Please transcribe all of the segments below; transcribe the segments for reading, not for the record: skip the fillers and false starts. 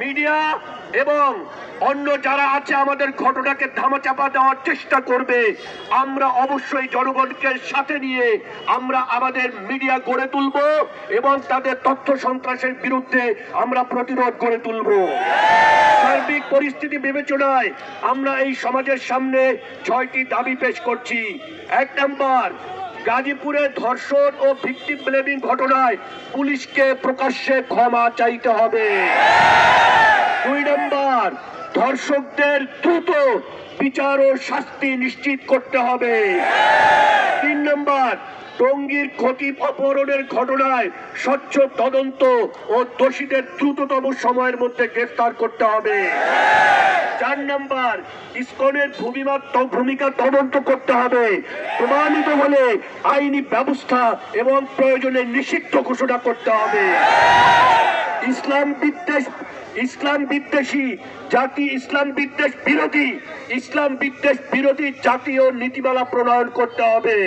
Media এবং অন্য যারা আছে আমাদের ঘটনাকে ধামাচাপা দেওয়ার চেষ্টা করবে, আমরা অবশ্যই জনগণকে সাথে নিয়ে আমরা আমাদের মিডিয়া গড়ে তুলব এবং তাদের তথ্য সন্ত্রাসের বিরুদ্ধে আমরা প্রতিরোধ গড়ে তুলব। সার্বিক পরিস্থিতি বিবেচনায় আমরা এই সমাজের সামনে 6টি দাবি পেশ করছি। 1 নম্বর, গাজীপুরে ধর্ষণ ও ভিকটিম ব্লেমিং ঘটনায় পুলিশকে প্রকাশ্যে ক্ষমা চাইতে হবে। 2 নম্বর, ধর্ষকদের দ্রুত বিচার ও শাস্তি নিশ্চিত করতে হবে। 3 নম্বর, টঙ্গীর খতিব অপহরণের ঘটনায় স্বচ্ছ তদন্ত ও দোষীদের দ্রুততম সময়ের মধ্যে গ্রেফতার করতে হবে। 4 নম্বর, ইসকনের ভূমিকা তদন্ত করতে হবে, প্রমাণিত হলে আইনি ব্যবস্থা এবং প্রয়োজনে নিষিদ্ধ ঘোষণা করতে হবে। ইসলাম বিদ্বেষ বিরোধী জাতীয় নীতিমালা প্রণয়ন করতে হবে।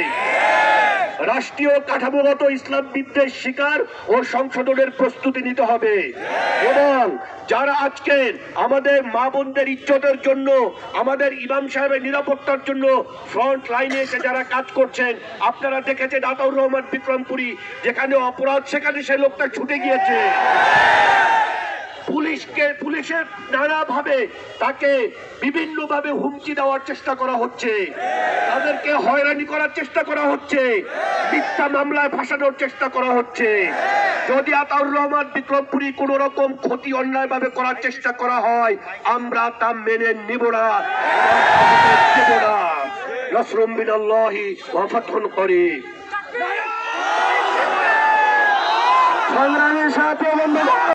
রাষ্ট্রীয় কাঠামোগত ইসলাম বিদ্বেষ শিকার ও সংশোধনের প্রস্তুতি নিতে হবে। এবং যারা আজকের আমাদের মা বোনদের ইজ্জতের জন্য, আমাদের ইমাম সাহেবের নিরাপত্তার জন্য ফ্রন্ট লাইনে এসে যারা কাজ করছেন, আপনারা দেখেছেন আতাউর রহমান বিক্রমপুরী, যেখানে অপরাধ সেখানে সে লোকটা ছুটে গিয়েছে। পুলিশের নানাভাবে তাকে বিভিন্নভাবে হুমকি দেওয়ার চেষ্টা করা হচ্ছে, তাদেরকে হয়রানি করার চেষ্টা করা হচ্ছে, মিথ্যা মামলায় ফাঁসানোর চেষ্টা করা হচ্ছে। যদি আতাউর রহমান বিক্রমপুরী কোন রকম ক্ষতি অন্যায়ভাবে করার চেষ্টা করা হয়, আমরা তা মেনে নিব না। নাসরুম মিনাল্লাহি ওয়া ফাতহুন করিব। সংগ্রামের সাথে